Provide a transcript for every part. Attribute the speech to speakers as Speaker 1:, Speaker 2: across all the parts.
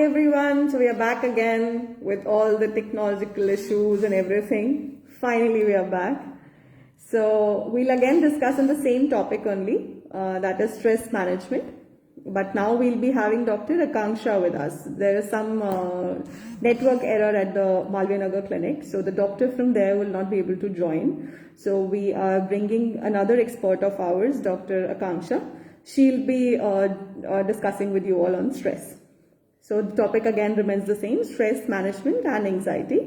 Speaker 1: everyone. So we are back again with all the technological issues and everything. Finally, we are back. So we'll again discuss on the same topic only, that is stress management. But now we'll be having Dr. Akanksha with us. There is some network error at the Malviya Nagar clinic, so the doctor from there will not be able to join. So we are bringing another expert of ours, Dr. Akanksha. She'll be discussing with you all on stress. So the topic again remains the same, stress management and anxiety.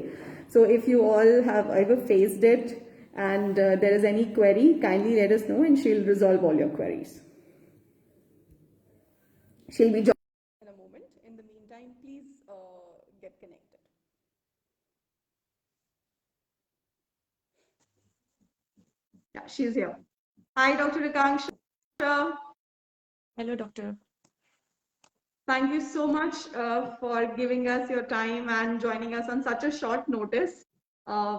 Speaker 1: So if you all have ever faced it and there is any query, kindly let us know and she'll resolve all your queries. She'll be joining in a moment. In the meantime, please get connected. Yeah, she's here. Hi, Dr. Akanksha.
Speaker 2: Hello, doctor.
Speaker 1: Thank you so much for giving us your time and joining us on such a short notice,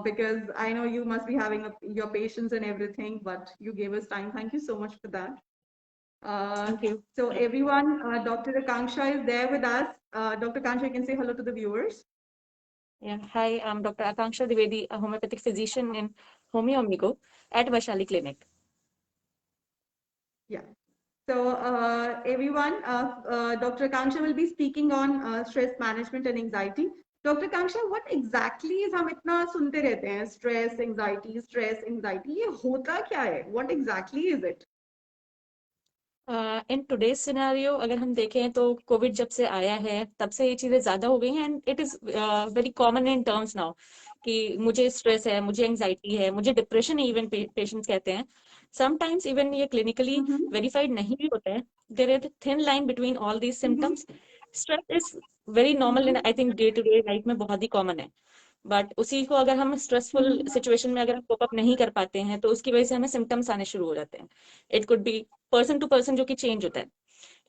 Speaker 1: because I know you must be having your patients and everything, but you gave us time. Thank you so much for that.
Speaker 2: Thank you.
Speaker 1: So everyone, Dr. Akanksha is there with us. Dr. Akanksha, you can say hello to the viewers.
Speaker 2: Yeah. Hi, I'm Dr. Akanksha Dwivedi, a homeopathic physician in Homeomigo at Vaishali Clinic.
Speaker 1: Yeah. So everyone, Dr. Akanksha will be speaking on stress management and anxiety. Dr. Akanksha, what exactly is हम इतना सुनते रहते हैं stress, anxiety, ये होता क्या है? What exactly is it?
Speaker 2: In today's scenario अगर हम देखें तो कोविड जब से आया है तब से ये चीजें ज्यादा हो गई हैं and it is very common in terms now कि मुझे स्ट्रेस है, मुझे एंजाइटी है, मुझे डिप्रेशन है, इवन पेशेंट्स कहते हैं. समटाइम्स इवन ये क्लिनिकली वेरीफाइड नहीं भी होता है. There is thin line between all these symptoms. Stress is very normal in I think day to day life में बहुत ही कॉमन है. बट उसी को अगर हम स्ट्रेसफुल सिचुएशन में अगर कोप अप नहीं कर पाते हैं तो उसकी वजह से हमें सिम्टम्स आने शुरू हो जाते हैं. It could be person to person जो कि चेंज होता है.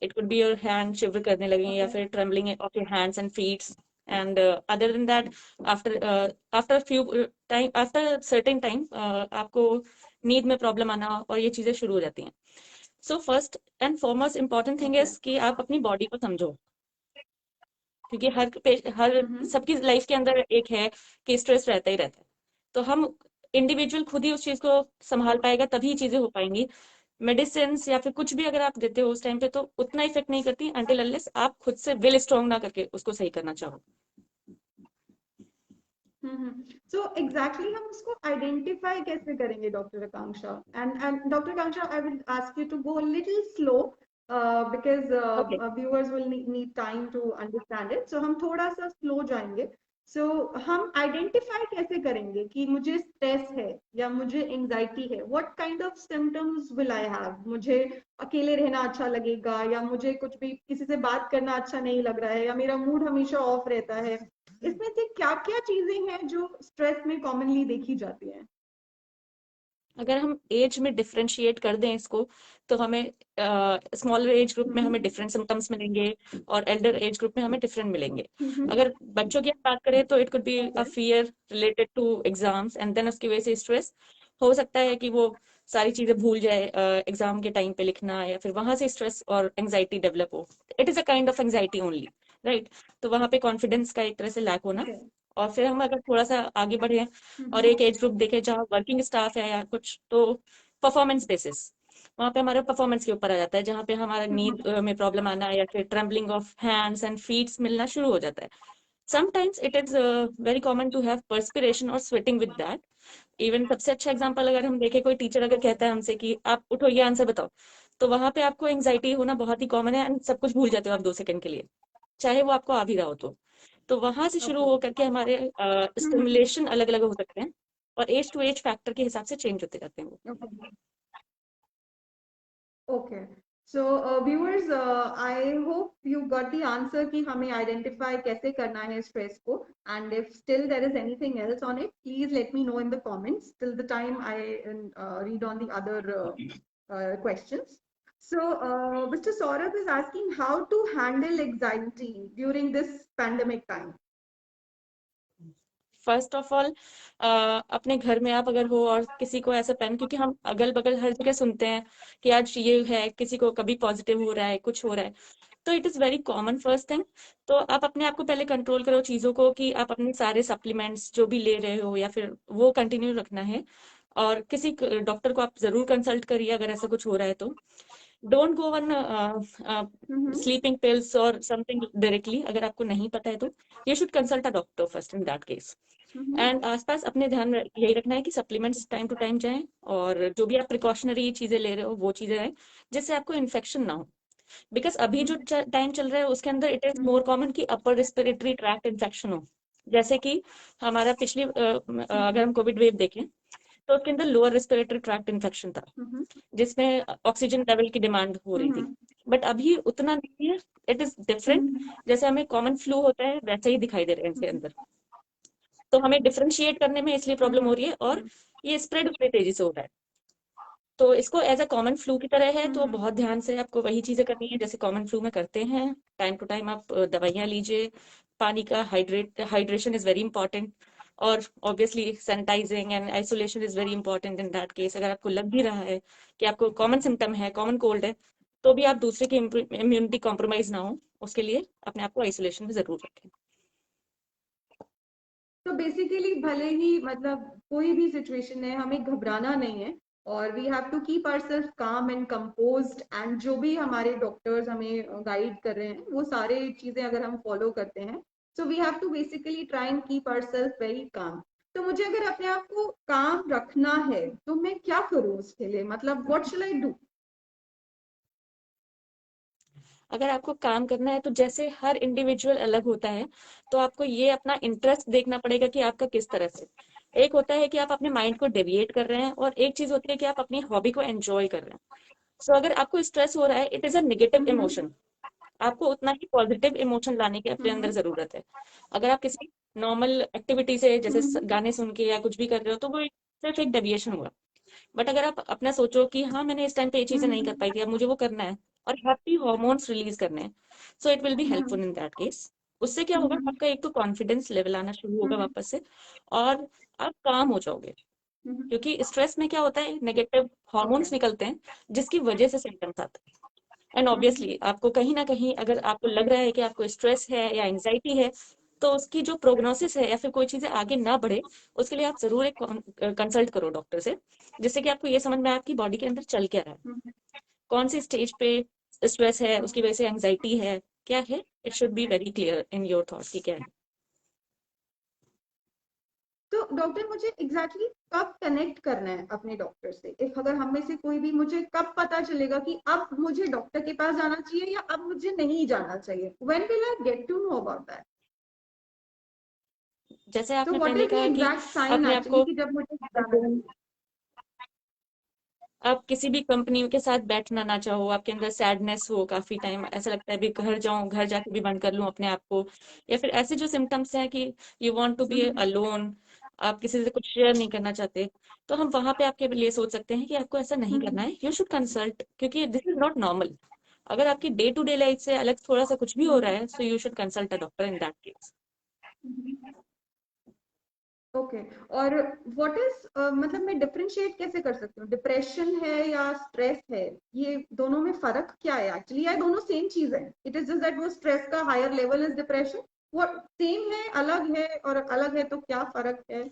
Speaker 2: It could be your hand shiver करने लगे या फिर trembling of your hands and feets and other than that after few time after certain time आपको नींद में प्रॉब्लम आना और ये चीजें शुरू हो जाती हैं. So first and foremost important thing is कि आप अपनी बॉडी को समझो, क्योंकि हर सबकी लाइफ के अंदर एक है कि स्ट्रेस रहता ही रहता है. तो हम इंडिविजुअल खुद ही उस चीज को संभाल पाएगा तभी चीजें हो पाएंगी. मेडिसिन या फिर कुछ भी अगर आप देते हो उस टाइम पे तो उतना इफेक्ट नहीं करती अंटिल अनलेस आप खुद से विल स्ट्रॉन्ग ना करके उसको सही करना चाहो.
Speaker 1: So exactly हम उसको identify कैसे करेंगे, Dr. Akanksha? And Dr. Akanksha, I will ask you to go a little slow because
Speaker 2: Okay.
Speaker 1: viewers will need time to understand it. So हम थोड़ा सा slow जाएंगे. So हम identify कैसे करेंगे कि मुझे stress है या मुझे anxiety है? What kind of symptoms will I have? मुझे अकेले रहना अच्छा लगेगा या मुझे कुछ भी किसी से बात करना अच्छा नहीं लग रहा है या मेरा मूड हमेशा ऑफ रहता है? इसमें से क्या क्या चीजें हैं जो स्ट्रेस में कॉमनली देखी जाती हैं?
Speaker 2: अगर हम एज में डिफरेंशिएट कर दें इसको तो हमें स्मॉलर एज ग्रुप में हमें डिफरेंट सिम्टम्स मिलेंगे और एल्डर एज ग्रुप में हमें डिफरेंट मिलेंगे. अगर बच्चों की बात करें तो it could be a fear related to exams and then उसकी वजह से स्ट्रेस हो सकता है कि वो सारी चीजें भूल जाए एग्जाम के टाइम पे लिखना या फिर वहां से स्ट्रेस और एंजाइटी डेवलप हो. It is a kind of anxiety only, right. तो वहां पे कॉन्फिडेंस का एक तरह से लैक होना. और फिर हम अगर थोड़ा सा आगे बढ़े और एक एज ग्रुप देखे जहाँ वर्किंग स्टाफ है या कुछ, तो परफॉर्मेंस बेसिस वहां पे हमारे परफॉर्मेंस के ऊपर आ जाता है जहाँ पे हमारा नींद में प्रॉब्लम आना या फिर trembling of hands and feets मिलना शुरू हो जाता है. Sometimes it is very common to have perspiration और स्वेटिंग विद दैट. इवन सबसे अच्छा एग्जांपल अगर हम देखें, कोई टीचर अगर कहता है हमसे कि आप उठो ये आंसर बताओ, तो वहां पे आपको एंजाइटी होना बहुत ही कॉमन है एंड सब कुछ भूल जाते हो आप 2 सेकंड के लिए, चाहे वो आपको आ भी रहा हो. तो वहां से शुरू होकर के हमारे स्टिमुलेशन अलग अलग हो सकते हैं और एज टू एज फैक्टर के हिसाब से चेंज होते रहते हैं वो.
Speaker 1: Okay. So viewers, I hope you got the answer कि हमें identify कैसे करना है stress को, and if still there is anything else on it, please let me know in the comments till the time I read on the other questions. So Mr. Saurabh is asking how to handle anxiety during this pandemic time.
Speaker 2: First of all अपने घर में आप अगर हो और किसी को ऐसा पेन, क्योंकि हम अगल बगल हर जगह सुनते हैं कि आज ये है, किसी को कभी पॉजिटिव हो रहा है, कुछ हो रहा है, तो it is very common first thing. तो आप अपने आप को पहले कंट्रोल करो चीजों को, कि आप अपने सारे सप्लीमेंट्स जो भी ले रहे हो या फिर वो कंटिन्यू रखना है। और किसी डॉक्टर को आप जरूर कंसल्ट करिए अगर ऐसा कुछ हो रहा है तो। Don't go one
Speaker 1: hmm
Speaker 2: sleeping pills और समथिंग डायरेक्टली। अगर आपको नहीं पता है तो you should consult a doctor first in that case.
Speaker 1: Hmm
Speaker 2: and आसपास अपने ध्यान यही रखना है कि सप्लीमेंट्स टाइम टू टाइम जाएं, और जो भी आप प्रिकॉशनरी चीजें ले रहे हो वो चीजें आए, जिससे आपको इन्फेक्शन ना हो। बिकॉज अभी जो टाइम चल रहा है उसके अंदर इट इज मोर कॉमन कि अपर रिस्पिरेटरी ट्रैक्ट इन्फेक्शन हो। जैसे कि हमारा पिछली अगर हम कोविड वेव देखें तो उसके अंदर लोअर रिस्पिरेटरी ट्रैक्ट इन्फेक्शन था,
Speaker 1: हम्म
Speaker 2: जिसमें ऑक्सीजन लेवल की डिमांड हो रही थी।
Speaker 1: हम्म
Speaker 2: बट अभी उतना नहीं है, इट इज डिफरेंट।
Speaker 1: हम्म
Speaker 2: जैसे हमें कॉमन फ्लू होता है वैसे ही दिखाई दे रहे हैं इनके अंदर। तो हमें डिफरेंशिएट करने में इसलिए प्रॉब्लम हो रही है, और ये स्प्रेड उतनी तेजी से हो रहा है। तो इसको एज अ कॉमन फ्लू की तरह है, तो बहुत ध्यान से आपको वही चीजें करनी है जैसे कॉमन फ्लू में करते हैं। टाइम टू टाइम आप दवाइयाँ लीजिए। पानी का हाइड्रेशन इज वेरी इंपॉर्टेंट। और obviously sanitising and isolation is very important in that case. अगर आपको लग भी रहा है कि आपको कॉमन सिम्टम है, कॉमन कोल्ड है, तो भी आप दूसरे की इम्यूनिटी कॉम्प्रोमाइज ना हो, उसके लिए अपने आप को आइसोलेशन में जरूर रखें।
Speaker 3: तो बेसिकली भले ही मतलब कोई भी सिचुएशन है हमें घबराना नहीं है, और we have to keep ourselves calm and composed, and जो भी हमारे डॉक्टर्स हमें गाइड कर रहे हैं वो सारे चीजें अगर हम फॉलो करते हैं, so we have to basically try and keep ourselves very calm. तो मुझे अगर अपने आप को काम रखना है तो मैं क्या करूँ उसके लिए, मतलब व्हाट शुड आई डू?
Speaker 2: अगर आपको काम करना है तो जैसे हर इंडिविजुअल अलग होता है, तो आपको ये अपना इंटरेस्ट देखना पड़ेगा कि आपका किस तरह से। एक होता है कि आप अपने माइंड को डेविएट कर रहे हैं, और एक चीज होती है कि आप अपनी हॉबी को एंजॉय कर रहे हैं। सो अगर आपको स्ट्रेस हो रहा है, it is a negative emotion. आपको उतना ही पॉजिटिव इमोशन लाने की अपने अंदर जरूरत है। अगर आप किसी नॉर्मल एक्टिविटी से जैसे गाने सुन के या कुछ भी कर रहे हो, तो वो सिर्फ एक डेविएशन हुआ। बट अगर आप अपना सोचो कि हाँ मैंने इस टाइम पे ये चीजें नहीं कर पाई थी, अब मुझे वो करना है, और हैप्पी हॉर्मोन्स रिलीज करने हैं, so it will be helpful in that case. उससे क्या होगा, आपका एक तो कॉन्फिडेंस लेवल आना शुरू होगा वापस से, और आप काम हो जाओगे। क्योंकि स्ट्रेस में क्या होता है, नेगेटिव
Speaker 3: ओके।
Speaker 2: हॉर्मोन्स निकलते हैं, जिसकी वजह से सिम्टम्स आते हैं। एंड ऑब्वियसली आपको कहीं ना कहीं अगर आपको लग रहा है कि आपको स्ट्रेस है या एंजाइटी है, तो उसकी जो प्रोग्नोसिस है या फिर कोई चीजें आगे ना बढ़े, उसके लिए आप जरूर एक कंसल्ट करो डॉक्टर से, जिससे कि आपको ये समझ में आए आपकी बॉडी के अंदर चल क्या रहा है, कौन सी स्टेज पे स्ट्रेस है, उसकी वजह से एंजाइटी है, क्या है। It should be very clear in your thought कि क्या है।
Speaker 3: तो डॉक्टर मुझे एग्जैक्टली कब कनेक्ट करना है अपने डॉक्टर से? इफ अगर हम में से कोई भी, मुझे कब पता चलेगा कि अब मुझे डॉक्टर के पास जाना चाहिए या अब मुझे नहीं जाना चाहिए? When will I get to know about that?
Speaker 2: जैसे
Speaker 3: तो
Speaker 2: आपने
Speaker 3: व्हाट
Speaker 2: पहले
Speaker 3: इज द
Speaker 2: कहा कि
Speaker 3: एग्जैक्ट साइन
Speaker 2: अपने आप
Speaker 3: एक्चुअली
Speaker 2: को,
Speaker 3: कि जब मुझे जाना चाहिए?
Speaker 2: आप किसी भी कंपनी के साथ बैठना ना चाहो, आपके अंदर सैडनेस हो, काफी टाइम ऐसा लगता है भी घर जाऊं, घर जाके भी बंद कर लूं अपने आप को, या फिर ऐसे जो सिम्टम्स हैं कि you want to be alone, आप किसी से कुछ शेयर नहीं करना चाहते, तो हम वहां पे आपके लिए सोच सकते हैं कि आपको ऐसा नहीं करना है, यू शुड कंसल्ट, क्योंकि दिस इज नॉट नॉर्मल। अगर आपकी डे टू डे लाइफ से अलग थोड़ा सा कुछ भी हो रहा है, so you should consult a doctor in that case.
Speaker 3: Okay. और व्हाट इज मतलब मैं डिफरेंशिएट कैसे कर सकती हूँ, डिप्रेशन है या स्ट्रेस है? ये दोनों में फर्क क्या है एक्चुअली, या दोनों सेम चीज है? इट इज जस्ट दैट वो स्ट्रेस का हायर लेवल इज डिप्रेशन, वो सेम है अलग है? और अलग है तो क्या फर्क है?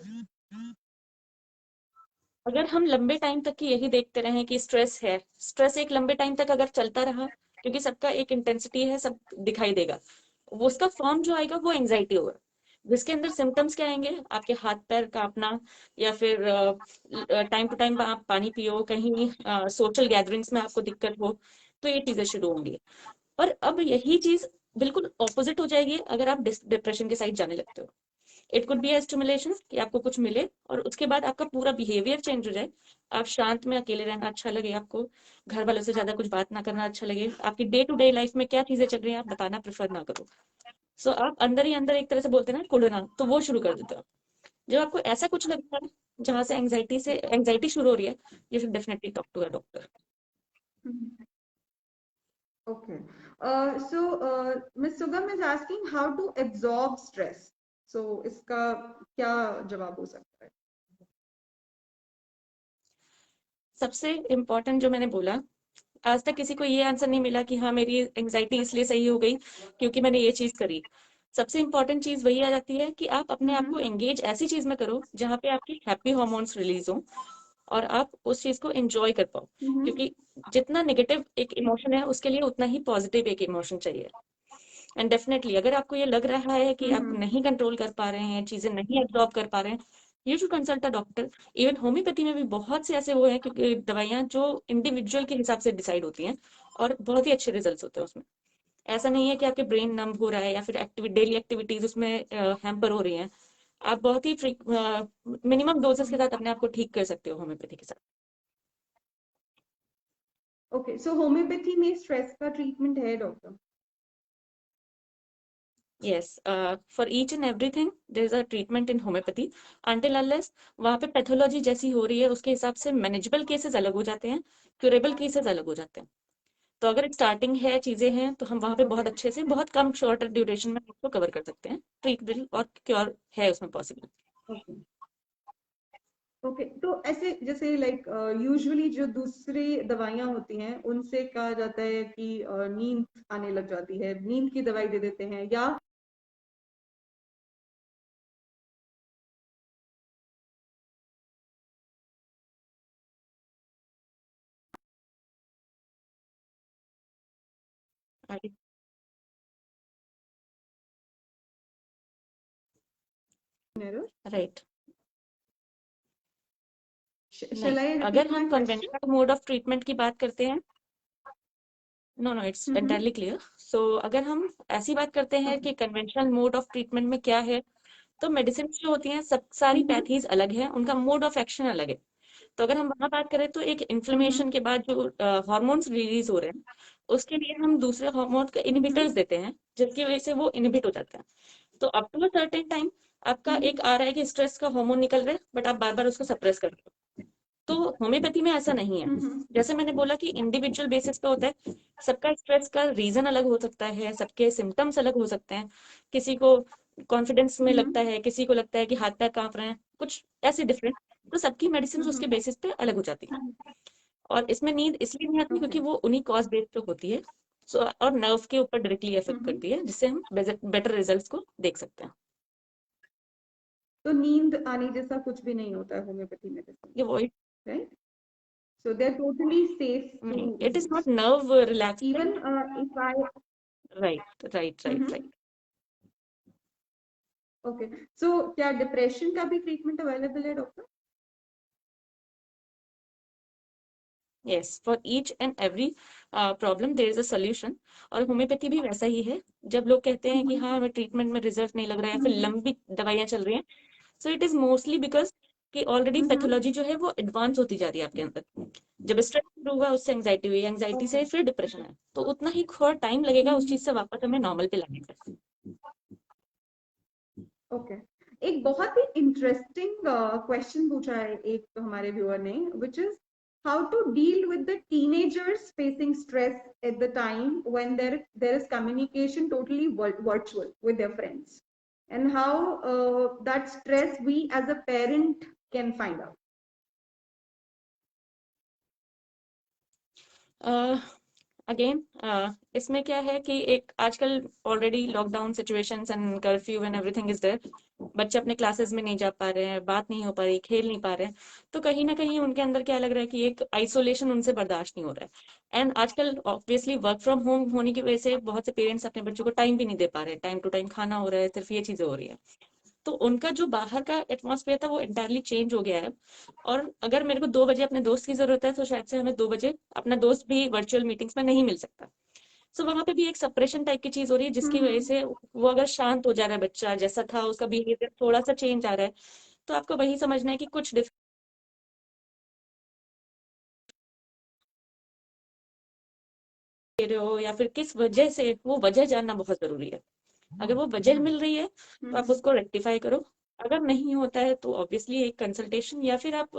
Speaker 2: अगर हम लंबे टाइम तक की यही देखते रहें कि स्ट्रेस है, स्ट्रेस एक लंबे टाइम तक अगर चलता रहा, क्योंकि सबका एक इंटेंसिटी है, सब दिखाई देगा, वो उसका फॉर्म जो आएगा वो एंजाइटी होगा। जिसके अंदर सिम्टम्स क्या आएंगे, आपके हाथ पैर कांपना, या फिर टाइम टू टाइम आप पानी पियो, कहीं सोशल गैदरिंग्स में आपको दिक्कत हो, तो ये चीजें शुरू होंगी। और अब यही चीज बिल्कुल ऑपोजिट हो जाएगी अगर आप डिप्रेशन के साइड जाने लगते हो। It could B A stimulation कि आपको कुछ मिले, और उसके बाद आपका पूरा बिहेवियर चेंज हो जाए। आप शांत में अकेले रहना अच्छा लगे आपको, घर वालों से ज्यादा कुछ बात ना करना अच्छा लगे, आपकी डे टू डे लाइफ में क्या चीजें चल रही हैं आप बताना प्रेफर ना करो। सो आप अंदर ही अंदर एक तरह से बोलते हैं ना कुड़ना, तो वो शुरू कर देते हो। जब आपको ऐसा कुछ लगता है जहां से एंजाइटी शुरू हो रही है, you should definitely talk to a doctor.
Speaker 3: Okay. Miss Sugam is asking how to absorb stress. So, इसका क्या जवाब हो सकता है?
Speaker 2: सबसे इम्पोर्टेंट जो मैंने बोला, आज तक किसी को ये आंसर नहीं मिला कि हाँ मेरी एंजाइटी इसलिए सही हो गई क्योंकि मैंने ये चीज करी। सबसे इंपॉर्टेंट चीज वही आ जाती है कि आप अपने आप को एंगेज ऐसी चीज में करो जहाँ पे आपकी हैप्पी हॉर्मोन्स रिलीज हो और आप उस चीज को एंजॉय कर पाओ, क्योंकि जितना नेगेटिव एक इमोशन है उसके लिए उतना ही पॉजिटिव एक इमोशन चाहिए। एंड डेफिनेटली अगर आपको ये लग रहा है कि आप नहीं कंट्रोल कर पा रहे हैं, चीजें नहीं एब्जॉर्ब कर पा रहे हैं, you should consult a doctor. Even homeopathy में भी बहुत से ऐसे वो हैं क्योंकि दवाइयाँ जो इंडिविजुअल के हिसाब से डिसाइड होती हैं और बहुत ही अच्छे रिजल्ट होते हैं उसमें। ऐसा नहीं है कि आपके ब्रेन नम हो रहा है या फिर डेली एक्टिविटीज उसमें हैम्पर हो रही हैं। आप बहुत ही मिनिमम डोजेस के साथ अपने आप को ठीक कर सकते हो होम्योपैथी के साथ।
Speaker 3: ओके, सो होम्योपैथी में स्ट्रेस का ट्रीटमेंट है doctor?
Speaker 2: Yes, for each and everything there is a treatment in homeopathy until unless वहाँ पे पैथोलॉजी जैसी हो रही है उसके हिसाब से मैनेजेबल केसेस अलग हो जाते हैं, क्यूरेबल केसेस अलग हो जाते हैं। तो अगर स्टार्टिंग है, चीजें हैं, तो हम वहाँ पे बहुत अच्छे से बहुत कम शॉर्टर ड्यूरेशन में उसको कवर कर सकते हैं। ट्रीटेबल और क्योर है उसमें पॉसिबल।
Speaker 3: ओके ओके, तो ऐसे जैसे लाइक यूजुअली जो दूसरी दवाइयां होती हैं उनसे कहा जाता है कि नींद आने लग जाती है, नींद की दवाई दे देते हैं, या
Speaker 2: राइट।
Speaker 3: shall
Speaker 2: नहीं,
Speaker 3: I
Speaker 2: अगर
Speaker 3: repeat my
Speaker 2: हम
Speaker 3: question?
Speaker 2: Conventional mode of treatment की बात करते हैं, no no it's entirely clear. So अगर हम ऐसी बात करते हैं कि कन्वेंशनल मोड ऑफ ट्रीटमेंट में क्या है, तो मेडिसिन जो होती हैं सब सारी पैथीज अलग है, उनका मोड ऑफ एक्शन अलग है। तो अगर हम वहां बात करें तो एक इन्फ्लेमेशन के बाद जो हार्मोन्स रिलीज हो रहे हैं उसके लिए हम दूसरे हार्मोन के इनहिबिटर्स देते हैं जिसकी वजह से वो इनहिबिट हो जाते हैं। तो up to a certain time आपका एक आ रहा है कि स्ट्रेस का हार्मोन निकल रहा है बट आप बार बार उसको सप्रेस कर रहे हो। तो होम्योपैथी में ऐसा नहीं है। जैसे मैंने बोला कि इंडिविजुअल बेसिस पे होता है, सबका स्ट्रेस का रीजन अलग हो सकता है, सबके सिम्टम्स अलग हो सकते हैं। किसी को कॉन्फिडेंस में लगता है, किसी को लगता है कि हाथ पैर कांप रहे हैं, कुछ ऐसे डिफरेंट। तो सबकी मेडिसिन उसके बेसिस पे अलग हो जाती है। और इसमें नींद इसलिए नहीं आती क्योंकि वो उन्हीं कॉज बेस्ड पे होती है। सो और नर्व के ऊपर डायरेक्टली इफेक्ट करती है जिससे हम बेटर रिजल्ट्स को देख सकते हैं।
Speaker 3: तो नींद आने जैसा कुछ भी नहीं होता है होम्योपैथी मेडिसिन,
Speaker 2: ये voice
Speaker 3: right? So they're totally safe to
Speaker 2: नहीं, it is
Speaker 3: use.
Speaker 2: Not nerve
Speaker 3: Even
Speaker 2: relaxant.
Speaker 3: if I,
Speaker 2: right right right right.
Speaker 3: Okay, so क्या डिप्रेशन का भी ट्रीटमेंट अवेलेबल है doctor?
Speaker 2: Yes, for each and every problem there is a solution. और homeopathy भी वैसा ही है। जब लोग कहते हैं कि हाँ हमें ट्रीटमेंट में रिजल्ट नहीं लग रहा है या फिर लंबी दवाइयाँ चल रही हैं, so it is mostly because कि ऑलरेडी पैथोलॉजी जो है वो एडवांस होती जा रही है आपके अंदर। जब स्ट्रेस हुआ उससे एंग्जाइटी हुई, एंग्जाइटी से फिर डिप्रेशन है, तो उतना ही थोड़ा टाइम लगेगा उस चीज से वापस हमें नॉर्मल पे लाने का।
Speaker 3: ओके, एक बहुत ही इंटरेस्टिंग क्वेश्चन पूछा है एक हमारे व्यूअर ने, which is how to deal with the teenagers facing stress at the time when there is communication totally virtual with their friends, and how that stress we as a parent can find out.
Speaker 2: Again इसमें क्या है कि एक आजकल already lockdown situations and curfew and everything is there. बच्चे अपने classes में नहीं जा पा रहे हैं, बात नहीं हो पा रही, खेल नहीं पा रहे हैं। तो कहीं ना कहीं उनके अंदर क्या लग रहा है कि एक आइसोलेशन उनसे बर्दाश्त नहीं हो रहा है। एंड आजकल ऑब्वियसली वर्क फ्रॉम होम होने की वजह से बहुत से पेरेंट्स अपने बच्चों को टाइम भी नहीं दे पा रहे हैं, टाइम टू टाइम खाना हो रहा है, सिर्फ ये चीजें हो रही है। तो उनका जो बाहर का एटमॉस्फेयर था वो इंटायरली चेंज हो गया है। और अगर मेरे को 2 बजे अपने दोस्त की जरूरत है तो शायद से हमें 2 बजे अपना दोस्त भी वर्चुअल मीटिंग्स में नहीं मिल सकता। सो वहां पे भी एक सप्रेशन टाइप की चीज हो रही है जिसकी वजह से वो अगर शांत हो जा रहा है, बच्चा जैसा था उसका बिहेवियर थोड़ा सा चेंज आ रहा है, तो आपको वही समझना है कि कुछ दे रहे हो या फिर किस वजह से, वो वजह जानना बहुत जरूरी है। अगर वो वजह मिल रही है तो आप उसको रेक्टिफाई करो। अगर नहीं होता है तो ऑब्वियसली एक कंसल्टेशन या फिर आप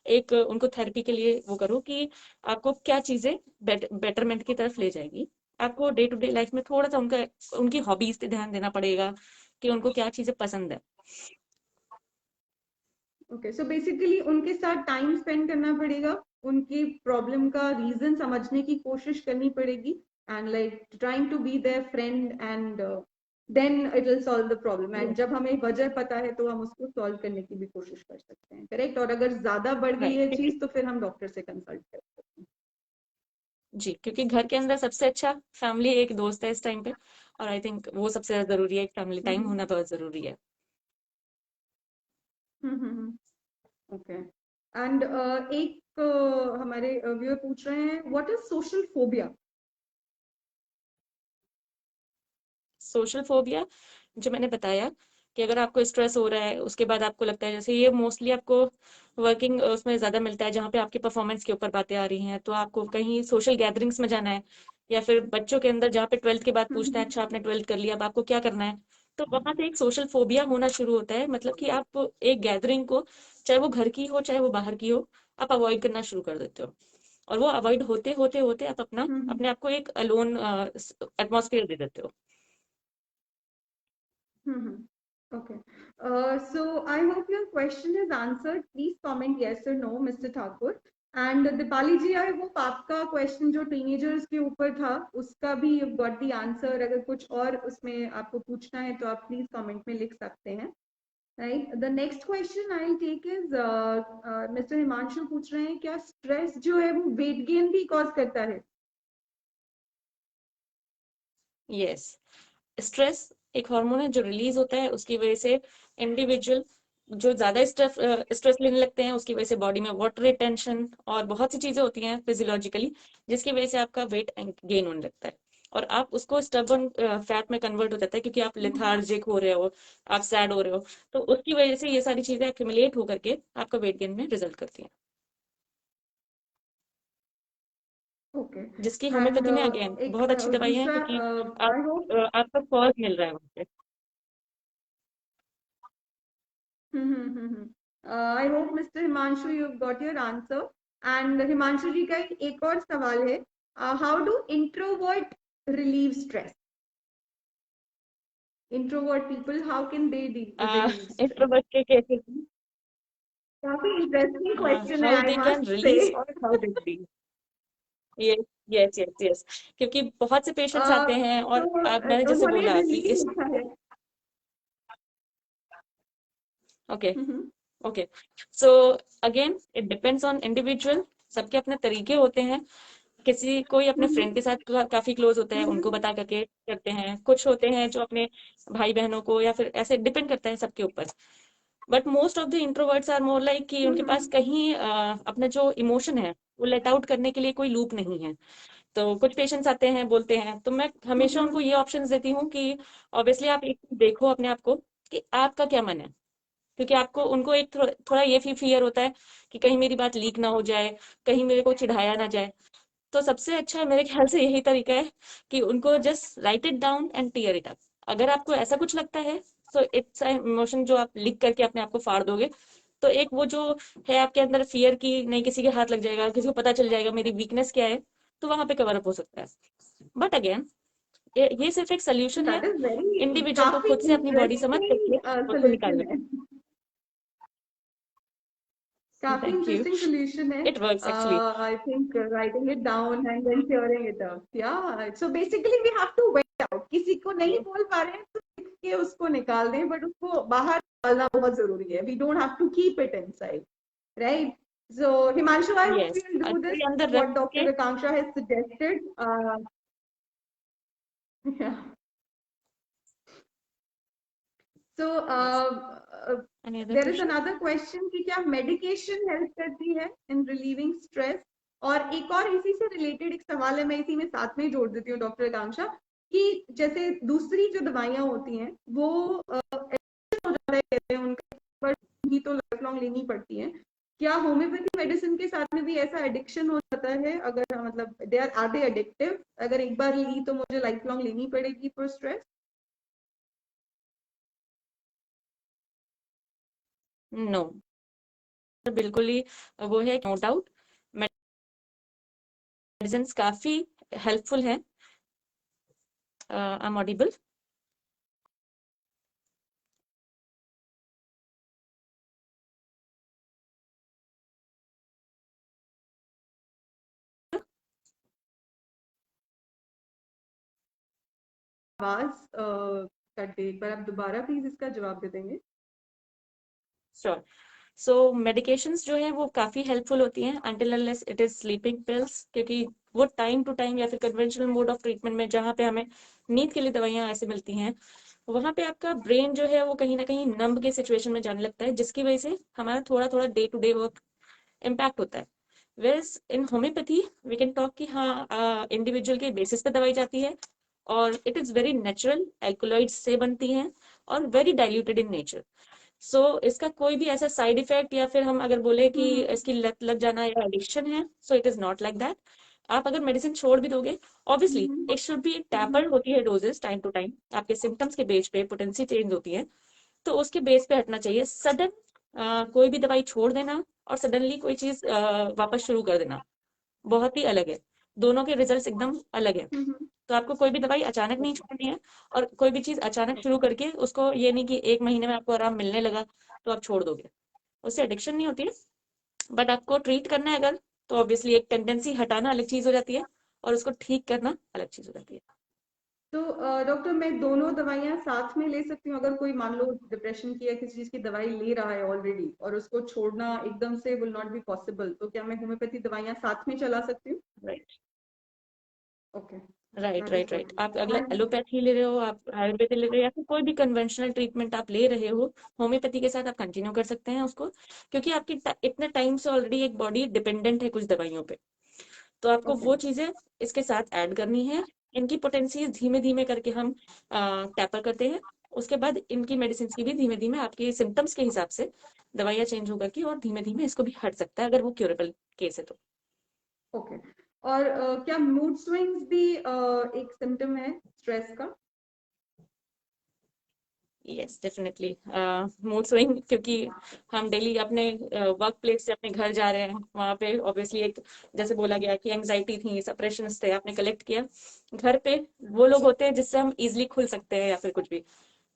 Speaker 2: एक उनको थेरेपी के लिए वो करो कि आपको क्या चीजें बेटरमेंट की तरफ ले जाएगी। आपको डे टू डे लाइफ में थोड़ा सा उनकी हॉबीज पे ध्यान देना पड़ेगा कि उनको क्या चीजें पसंद है।
Speaker 3: ओके, सो बेसिकली उनके साथ टाइम स्पेंड करना पड़ेगा, उनकी प्रॉब्लम का रीजन समझने की कोशिश करनी पड़ेगी, and like trying to be their friend, and then it will solve the problem. And जब हमें वजह पता है तो हम उसको सॉल्व करने की भी कोशिश कर सकते हैं, करेक्ट? और अगर ज्यादा बढ़ गई है
Speaker 2: राइट,
Speaker 3: चीज तो फिर हम डॉक्टर से कंसल्ट कर सकते हैं।
Speaker 2: जी, क्योंकि घर के अंदर सबसे अच्छा फैमिली एक दोस्त है इस टाइम पे, और आई थिंक वो सबसे ज्यादा जरूरी है, एक फैमिली टाइम होना बहुत जरूरी है।
Speaker 3: ओके। एंड एक हमारे व्यूअर पूछ रहे हैं, what is social phobia?
Speaker 2: Social phobia, जो मैंने बताया कि अगर आपको स्ट्रेस हो रहा है, उसके बाद आपको लगता है, जैसे ये मोस्टली आपको वर्किंग उसमें ज्यादा मिलता है, जहाँ पे आपकी परफॉर्मेंस के ऊपर बातें आ रही हैं, तो आपको कहीं सोशल गैदरिंग्स में जाना है, या फिर बच्चों के अंदर जहाँ पे 12th के बाद पूछते हैं, अच्छा आपने 12th कर लिया, अब आपको क्या करना है, तो वहां से एक सोशल फोबिया होना शुरू होता है। मतलब कि आप एक गैदरिंग को, चाहे वो घर की हो चाहे वो बाहर की हो, आप अवॉइड करना शुरू कर देते हो, और वो अवॉइड होते होते होते आप अपने आप को एक अलोन एटमॉस्फेयर दे देते हो।
Speaker 3: Okay. So I hope your question is answered. Please comment yes or no, Mr. Thakur. And Dipali ji, I hope आपका question जो teenagers के ऊपर था, उसका भी you got the answer. अगर कुछ और उसमें आपको पूछना है तो आप please comment में लिख सकते हैं. Right. The next question I'll take is Mr. Himanshu पूछ रहे हैं, क्या stress जो है वो weight gain भी cause करता है?
Speaker 2: यस, स्ट्रेस एक हार्मोन है जो रिलीज होता है, उसकी वजह से इंडिविजुअल जो ज्यादा स्ट्रेस लेने लगते हैं, उसकी वजह से बॉडी में वाटर रिटेंशन और बहुत सी चीजें होती हैं फिजियोलॉजिकली, जिसकी वजह से आपका वेट गेन होने लगता है, और आप उसको स्टबर्न फैट में कन्वर्ट हो जाता है, क्योंकि आप लेथार्जिक हो रहे हो, आप सैड हो रहे हो, तो उसकी वजह से ये सारी चीजें एक्यूमुलेट होकर के आपका वेट गेन में रिजल्ट करती हैं,
Speaker 3: Okay.
Speaker 2: जिसकी
Speaker 3: And
Speaker 2: होम्योपैथी में अगेन
Speaker 3: एक
Speaker 2: बहुत अच्छी दवाई है,
Speaker 3: दूसरा
Speaker 2: क्योंकि आप
Speaker 3: I hope
Speaker 2: आपका कॉज मिल रहा है वहाँ पे।
Speaker 3: I hope mister Himanshu you got your answer. And Himanshu ji का एक और सवाल है, how do introvert relieve stress? Introvert people, how can they relieve stress?
Speaker 2: Introvert के केसेस में
Speaker 3: काफी इंटरेस्टिंग क्वेश्चन है,
Speaker 2: how
Speaker 3: I
Speaker 2: they can
Speaker 3: must say.
Speaker 2: Release और how they release. Yes, yes, yes, yes, क्योंकि बहुत से पेशेंट्स आते हैं,
Speaker 3: तो
Speaker 2: और मैंने जैसे
Speaker 3: उन्होंने
Speaker 2: बोला कि
Speaker 3: रिलीव
Speaker 2: इस
Speaker 3: लिखा है।
Speaker 2: Okay,
Speaker 3: hmm,
Speaker 2: okay, so again it depends on individual, सबके अपने तरीके होते हैं, किसी कोई अपने फ्रेंड के साथ काफी क्लोज होता है, उनको बता करके करते हैं, कुछ होते हैं जो अपने भाई बहनों को, या फिर ऐसे डिपेंड करता है सबके ऊपर, but most of the introverts are more like कि उनके पास कहीं अपना जो इमोशन है वो लेट आउट करने के लिए कोई लूप नहीं है। तो कुछ पेशेंट्स आते हैं बोलते हैं, तो मैं हमेशा उनको ये ऑप्शंस देती हूँ कि ऑब्वियसली आप एक देखो अपने आप को कि आपका क्या मन है, क्योंकि आपको उनको एक थोड़ा ये फियर होता है कि कहीं मेरी बात लीक ना हो जाए, कहीं मेरे को चिढ़ाया ना जाए, तो सबसे अच्छा मेरे ख्याल से यही तरीका है कि उनको just write it down and tear it up. अगर आपको ऐसा कुछ लगता है, तो इट्स इमोशन जो आप लिख करके अपने आप को फाड़ दोगे, तो एक वो जो है आपके अंदर फियर की, नहीं किसी के हाथ लग जाएगा, किसी को पता चल जाएगा मेरी वीकनेस क्या है, तो वहां पे कवर अप हो सकता है। बट अगेन ये सिर्फ एक सोल्यूशन है
Speaker 3: दैट इज वेरी
Speaker 2: इंडिविजुअल को
Speaker 3: काफी
Speaker 2: खुद से अपनी बॉडी समझ करके
Speaker 3: इंटरेस्टिंग
Speaker 2: उसको
Speaker 3: सोल्यूशन
Speaker 2: निकालने
Speaker 3: है।
Speaker 2: का।
Speaker 3: काफी
Speaker 2: थैंक यू,
Speaker 3: इंटरेस्टिंग सोल्यूशन है।
Speaker 2: It works actually.
Speaker 3: I think writing it down and then sharing it up, या so basically we have to wait out. किसी को नहीं बोल पा रहे हैं तो लिख के उसको निकाल दें, बट उसको बाहर निकालना बहुत जरूरी है। We don't have to keep it inside, right? So Himanshu, I hope
Speaker 2: yes,
Speaker 3: we'll do this
Speaker 2: आपके अंदर रख
Speaker 3: what Dr.
Speaker 2: के।
Speaker 3: Akanksha has suggested. Yeah. So
Speaker 2: yes, any other
Speaker 3: there is
Speaker 2: question?
Speaker 3: another question कि क्या medication help करती है in relieving stress? और एक और इसी से related एक सवाल है, मैं इसी में साथ में जोड़ देती हूँ डॉक्टर आकांक्षा, कि जैसे दूसरी जो दवाइयाँ होती हैं वो addiction हो जाता है, कहते हैं उनका, पर भी तो लाइफ लॉन्ग लेनी पड़ती है। क्या होम्योपैथी मेडिसिन के साथ में भी ऐसा एडिक्शन हो जाता है? अगर मतलब दे आर दे एडिक्टिव? अगर एक बार ली तो मुझे लाइफ लॉन्ग लेनी पड़ेगी फॉर स्ट्रेस?
Speaker 2: नो, बिल्कुल ही वो है, नो डाउट मेडिसिन काफी हेल्पफुल है। I am audible?
Speaker 3: आवाज कट गई, एक बार आप दोबारा प्लीज इसका जवाब दे देंगे?
Speaker 2: श्योर। सो मेडिकेशंस जो है वो काफी हेल्पफुल होती हैं until unless it is sleeping pills, क्योंकि वो टाइम टू टाइम या फिर कन्वेंशनल मोड ऑफ ट्रीटमेंट में जहाँ पे हमें नींद के लिए दवाइयाँ ऐसे मिलती हैं, वहां पे आपका ब्रेन जो है वो कहीं ना कहीं नंब के सिचुएशन में जाने लगता है, जिसकी वजह से हमारा थोड़ा थोड़ा day to day work impact होता है। Whereas in homeopathy we can talk कि हाँ इंडिविजुअल के बेसिस पे दवाई जाती है, और it is very natural, alkaloids से बनती हैं और वेरी डाइल्यूटेड इन नेचर। सो इसका कोई भी ऐसा साइड इफेक्ट या फिर हम अगर बोले कि इसकी लत लग जाना या एडिक्शन है, so it is not like that. आप अगर मेडिसिन छोड़ भी दोगे, obviously it should be tapered होती है डोजेस टाइम टू टाइम, आपके सिम्टम्स के बेस पे पोटेंसी चेंज होती है, तो उसके बेस पे हटना चाहिए। सडन कोई भी दवाई छोड़ देना और सडनली कोई चीज वापस शुरू कर देना बहुत ही अलग है, दोनों के रिजल्ट्स एकदम अलग है। तो आपको कोई भी दवाई अचानक नहीं छोड़नी है, और कोई भी चीज अचानक शुरू करके उसको ये नहीं कि एक महीने में आपको आराम मिलने लगा तो आप छोड़ दोगे, उससे एडिक्शन नहीं होती है। बट आपको ट्रीट करना है अगर, तो ऑब्वियसली एक टेंडेंसी हटाना अलग चीज हो जाती है और उसको ठीक करना अलग चीज हो जाती है।
Speaker 3: तो डॉक्टर, मैं दोनों दवाइयां साथ में ले सकती हूँ? अगर कोई मान लो डिप्रेशन की या किसी चीज की दवाई ले रहा है ऑलरेडी और उसको छोड़ना एकदम से विल नॉट बी पॉसिबल, तो क्या मैं होम्योपैथी दवाइयां साथ में चला सकती हूँ?
Speaker 2: Right
Speaker 3: okay,
Speaker 2: right
Speaker 3: that is
Speaker 2: right
Speaker 3: good.
Speaker 2: Right. आप अगले
Speaker 3: एंड
Speaker 2: एलोपैथी ले रहे हो, आप आयुर्वेद ले रहे हो, या फिर कोई भी कन्वेंशनल ट्रीटमेंट आप ले रहे हो, होम्योपैथी के साथ आप कंटिन्यू कर सकते हैं उसको, क्योंकि आपकी इतने टाइम से ऑलरेडी एक बॉडी डिपेंडेंट है कुछ दवाइयों पे, तो आपको
Speaker 3: ओके,
Speaker 2: वो चीजें इसके साथ ऐड करनी है। इनकी पोटेंसी धीमे धीमे करके हम टैपर करते हैं, उसके बाद इनकी मेडिसिन की भी धीमे धीमे आपके सिम्टम्स के हिसाब से दवाइयाँ चेंज होकर की, और धीमे धीमे इसको भी हट सकता है अगर वो क्यूरेबल केस है तो।
Speaker 3: ओके। और क्या मूड स्विंग्स भी एक सिम्टम है स्ट्रेस का?
Speaker 2: Yes definitely. मूड स्विंग, क्योंकि हम डेली अपने वर्क प्लेस से अपने घर जा रहे हैं, वहां पे ऑब्वियसली एक, जैसे बोला गया कि एंग्जाइटी थी, सप्रेशन थे, आपने कलेक्ट किया, घर पे वो लोग होते हैं जिससे हम इजिली खुल सकते हैं या फिर कुछ भी,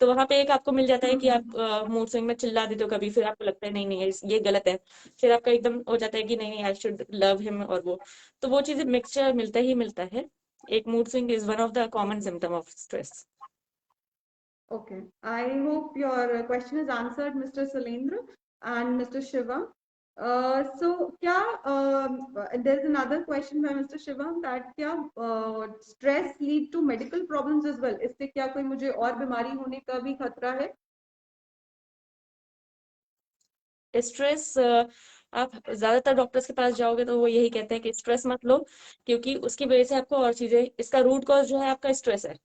Speaker 2: तो वहां पे एक आपको मिल जाता है कि आप मूड स्विंग में चिल्ला देते हो कभी, फिर आपको लगता है नहीं नहीं ये गलत है, फिर आपका एकदम हो जाता है कि नहीं नहीं आई शुड लव हिम, और वो, तो वो चीजें मिक्सचर मिलता ही मिलता है। एक mood swing is one of the common
Speaker 3: okay,
Speaker 2: symptom of stress.
Speaker 3: Okay. I hope your question is answered, mister Shailendra and mister Shiva. So क्या there is another question by Mr. Shivam that क्या stress lead to medical problems as well? इससे क्या कोई मुझे और बीमारी होने का भी खतरा है?
Speaker 2: स्ट्रेस, आप ज्यादातर डॉक्टर्स के पास जाओगे तो वो यही कहते हैं कि स्ट्रेस मत लो, क्योंकि उसकी वजह से आपको और चीजें, इसका रूट कॉज जो है आपका स्ट्रेस है,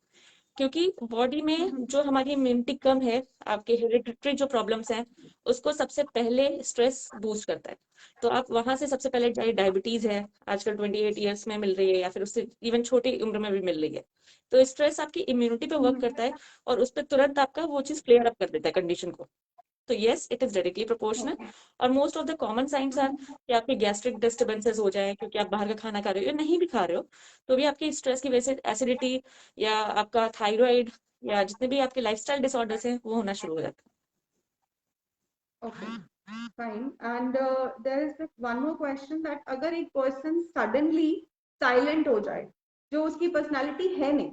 Speaker 2: क्योंकि बॉडी में जो हमारी इम्यूनिटी कम है, आपके हेरिडिटरी जो प्रॉब्लम्स हैं, उसको सबसे पहले स्ट्रेस बूस्ट करता है। तो आप वहां से सबसे पहले, चाहे डायबिटीज है आजकल 28 ईयर्स में मिल रही है या फिर उससे इवन छोटी उम्र में भी मिल रही है, तो स्ट्रेस आपकी इम्यूनिटी पे वर्क करता है और उस पर तुरंत आपका वो चीज क्लियर अप कर देता है कंडीशन को। तो yes it is directly proportional.
Speaker 3: Okay.
Speaker 2: और most of the common science are कि आपके गैस्ट्रिक डिस्टर्बेंसेस हो जाए, क्योंकि आप बाहर का खाना खा रहे हो या नहीं भी खा रहे हो, तो भी आपकी स्ट्रेस की वजह से एसिडिटी या आपका थायराइड या जितने भी आपके लाइफस्टाइल डिसऑर्डर्स हैं वो होना शुरू हो जाता है।
Speaker 3: Okay, fine. And there is like one more question that अगर एक person suddenly silent हो जाए, जो उसकी personality है नहीं,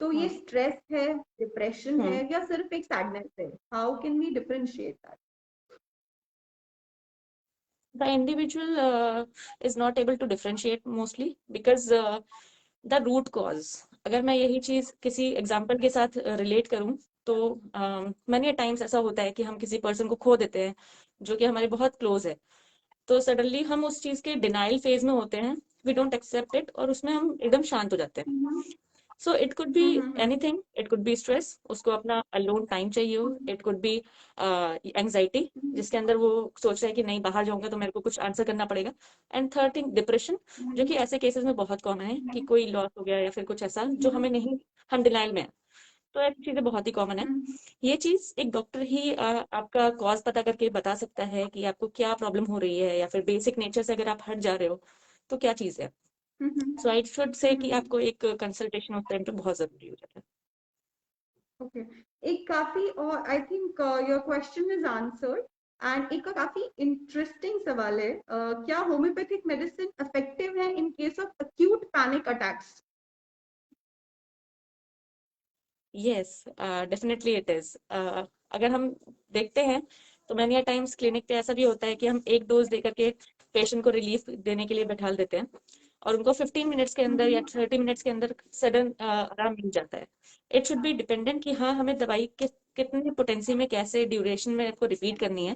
Speaker 3: तो ये
Speaker 2: हम्म
Speaker 3: stress है, depression है,
Speaker 2: हम्म
Speaker 3: या सिर्फ एक sadness है? How can we differentiate that?
Speaker 2: the individual is not able to differentiate mostly because the root cause, अगर मैं यही चीज किसी एग्जांपल के साथ रिलेट करूं, तो many टाइम्स ऐसा होता है कि हम किसी पर्सन को खो देते हैं जो कि हमारे बहुत क्लोज है, तो सडनली हम उस चीज के डिनाइल फेज में होते हैं, वी डोंट एक्सेप्ट इट, और उसमें हम एकदम शांत हो जाते हैं। So it could be anything, it could be stress, उसको अपना अलोन टाइम चाहिए हो, इट कुड बी एंजाइटी, जिसके अंदर वो सोच रहा है कि नहीं बाहर जाऊंगा तो मेरे को कुछ आंसर करना पड़ेगा, एंड थर्ड थिंग डिप्रेशन, जो कि ऐसे केसेस में बहुत कॉमन है कि कोई लॉस हो गया या फिर कुछ ऐसा जो हमें नहीं, हम डिनाइल में है, तो ऐसी चीजें बहुत ही कॉमन है। ये चीज एक डॉक्टर ही आपका कॉज पता करके बता सकता है कि आपको क्या प्रॉब्लम हो रही है, या फिर बेसिक नेचर से अगर आप हट जा रहे हो तो क्या चीज है। सो आई शुड से कि आपको एक कंसल्टेशन उस टाइम पे बहुत जरूरी हो जाता है।
Speaker 3: ओके, एक काफी, और I think your question is answered, and एक काफी इंटरेस्टिंग सवाल है, क्या होम्योपैथिक मेडिसिन इफेक्टिव है in case of acute panic attacks?
Speaker 2: Yes, definitely it is. अगर हम देखते हैं तो मैनी टाइम्स क्लिनिक पे ऐसा भी होता है कि हम एक डोज दे करके पेशेंट को रिलीफ देने के लिए बैठा देते हैं और उनको 15 मिनट्स के अंदर या 30 मिनट्स के अंदर सडन आराम मिल जाता है। इट शुड बी डिपेंडेंट कि हाँ हमें दवाई कितनी पोटेंसी में कैसे ड्यूरेशन में आपको रिपीट करनी है।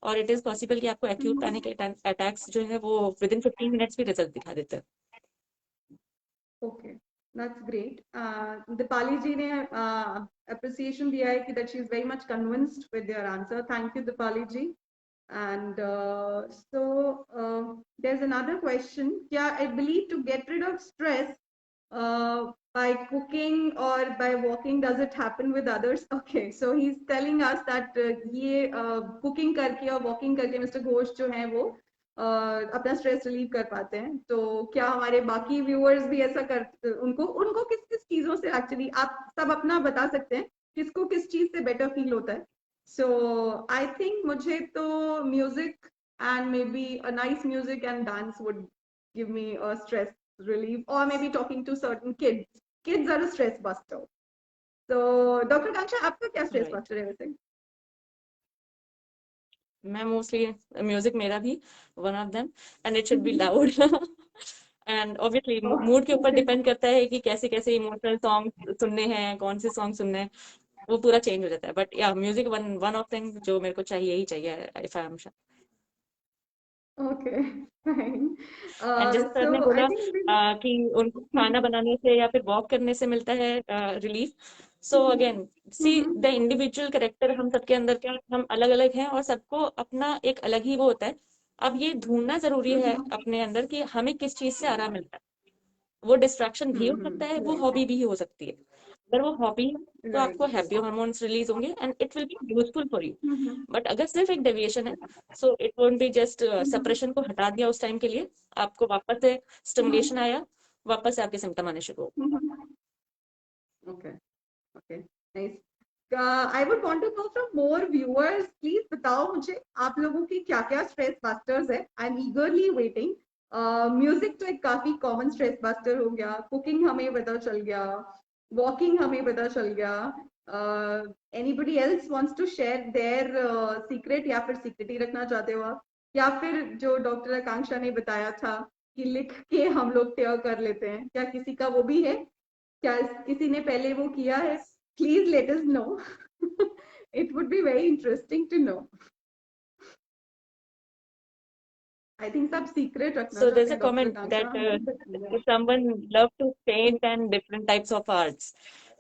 Speaker 2: और इट इज पॉसिबल कि आपको एक्यूट पैनिक अटैक्स जो है वो विद इन 15 मिनट्स भी रिजल्ट दिखा देते हैं।
Speaker 3: Okay, that's great. Dipali ji ने appreciation दिया है कि that she is very much convinced with your answer. Thank you, Dipali ji. And there's another question. Yeah, I believe to get rid of stress by cooking or by walking, does it happen with others? Okay, so he's telling us that ये cooking करके और walking करके Mr. Ghosh जो हैं वो अपना stress relieve कर पाते हैं। तो क्या हमारे बाकी व्यूअर्स भी ऐसा कर उनको उनको किस किस चीजों से एक्चुअली आप सब अपना बता सकते हैं किसको किस चीज से बेटर फील होता है? सो आई थिंक मुझे तो music and maybe a nice music and dance would give me a stress relief, or maybe talking to certain kids. Kids are a stress buster. So Dr. Kansha, आपका क्या stress
Speaker 2: Right.
Speaker 3: buster है वैसे?
Speaker 2: मैं mostly music मेरा भी one of them and it should be loud and obviously mood के ऊपर depend करता है कि कैसे कैसे इमोशनल सॉन्ग सुनने हैं, कौन से सॉन्ग सुनने हैं, वो पूरा चेंज हो जाता है। बट या music one one of thing जो मेरे को चाहिए ही चाहिए if I am.
Speaker 3: Okay, fine.
Speaker 2: And जैसे सर
Speaker 3: So
Speaker 2: ने
Speaker 3: I
Speaker 2: बोला
Speaker 3: think
Speaker 2: कि उनको खाना बनाने से या फिर वॉक करने से मिलता है relief. So again see the individual character हम सबके अंदर क्या हम अलग अलग हैं और सबको अपना एक अलग ही वो होता है। अब ये ढूंढना जरूरी है अपने अंदर कि हमें किस चीज से आराम मिलता है। वो डिस्ट्रैक्शन भी हो सकता है, वो
Speaker 3: right,
Speaker 2: हॉबी भी हो सकती है। अगर वो हॉबी है तो
Speaker 3: right.
Speaker 2: आपको हैप्पी हार्मोन्स रिलीज होंगे and it will be useful for you. But अगर सिर्फ एक डेविएशन है so it won't be just suppression को हटा दिया उस टाइम के लिए, आपको वापस से स्टिमुलेशन आया, वापस से आपके सिम्टम आने शुरू हो।
Speaker 3: Okay, okay, nice. I would want to know from more viewers. Please बताओ मुझे आप लोगों की क्या क्या स्ट्रेस बस्टर्स है. I'm eagerly waiting. म्यूजिक तो एक काफी कॉमन स्ट्रेस बस्टर हो गया. कुकिंग हमें पता चल गया. वॉकिंग हमें पता चल गया. Anybody else wants to share their secret या फिर सीक्रेट ही रखना चाहते हो आप, या फिर जो डॉक्टर आकांक्षा ने बताया था कि लिख के हम लोग तय कर लेते हैं, क्या किसी का वो भी है? क्या किसी ने पहले वो किया है? Please let us know. It would be very interesting to know. I think सब सीक्रेट रखना
Speaker 2: So
Speaker 3: चाहते
Speaker 2: there's a
Speaker 3: हैं doctor
Speaker 2: comment
Speaker 3: Akanksha.
Speaker 2: that someone love to paint and different types of arts.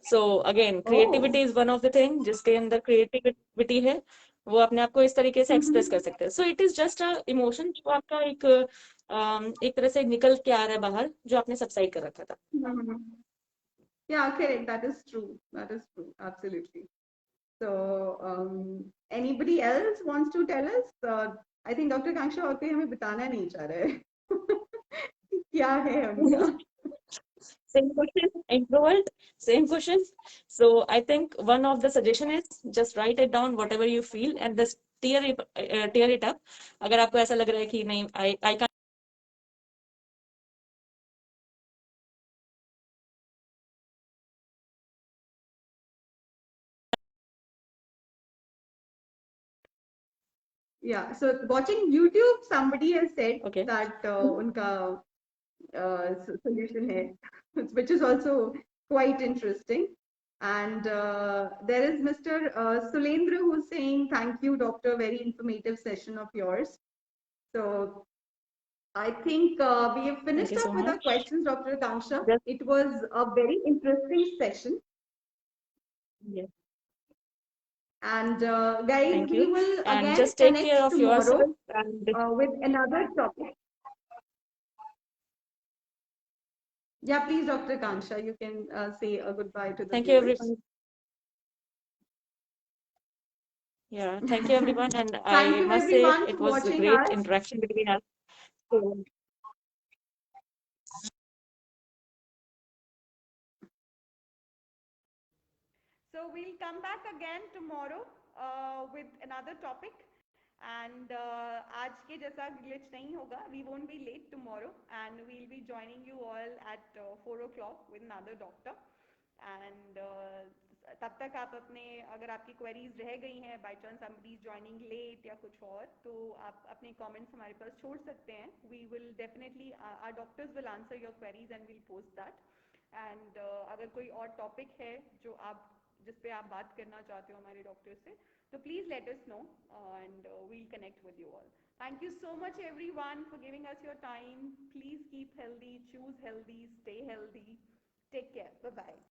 Speaker 2: So again, creativity is one of the thing जिसके अंदर creativity है वो अपने आप को इस तरीके से एक्सप्रेस कर सकते हैं। So it is just a emotion जो आपका एक तरह से निकल के आ रहा है बाहर, जो आपने सबसाइड कर रखा था।
Speaker 3: Yeah, correct. That is true. That is true. Absolutely. So, anybody else wants to tell us? I think Dr. Kangsha और कोई हमें बताना नहीं चाह रहा है. क्या है हमका?
Speaker 2: Same question, introvert, same question. So I think one of the suggestion is just write it down whatever you feel and just tear it up. अगर आपको ऐसा लग रहा है कि नहीं I can't
Speaker 3: Yeah. So watching YouTube, somebody has said
Speaker 2: okay.
Speaker 3: that उनका solution है, which is also quite interesting. And there is Mr. Sulendra who's saying, thank you, doctor, very informative session of yours. So I think we have
Speaker 2: Thank
Speaker 3: finished
Speaker 2: you so
Speaker 3: up with our
Speaker 2: much.
Speaker 3: questions, Dr. Kangsha.
Speaker 2: Just
Speaker 3: It was a very interesting session.
Speaker 2: yes,
Speaker 3: And guys,
Speaker 2: thank
Speaker 3: we
Speaker 2: you.
Speaker 3: will
Speaker 2: And
Speaker 3: again
Speaker 2: just take care
Speaker 3: connect
Speaker 2: of yourself
Speaker 3: tomorrow
Speaker 2: and
Speaker 3: with another topic. Yeah, please, Dr. Kansha, you can say a goodbye to the
Speaker 2: thank you
Speaker 3: viewers.
Speaker 2: everyone. Yeah, thank you everyone. And
Speaker 3: Thank
Speaker 2: I
Speaker 3: you
Speaker 2: must say
Speaker 3: everyone
Speaker 2: it
Speaker 3: for
Speaker 2: was a
Speaker 3: watching
Speaker 2: great
Speaker 3: us.
Speaker 2: interaction between us. So,
Speaker 3: So we'll come back again tomorrow with another topic. And आज के जैसा glitch नहीं होगा. We won't be late tomorrow, and we'll be joining you all at 4 o'clock with another doctor. And
Speaker 4: तब तक आप अपने, अगर आपकी क्वेरीज रह गई हैं by chance somebody joining late या कुछ और, तो आप अपने कमेंट्स हमारे पास छोड़ सकते हैं. We will definitely, our doctors will answer your queries and will post that. And अगर कोई और टॉपिक है जो आप, जिस पे आप बात करना चाहते हो हमारे डॉक्टर से, तो please let us know and we'll connect with you all. Thank you so much everyone for giving us your time. Please keep healthy, choose healthy, stay healthy. Take care. Bye bye.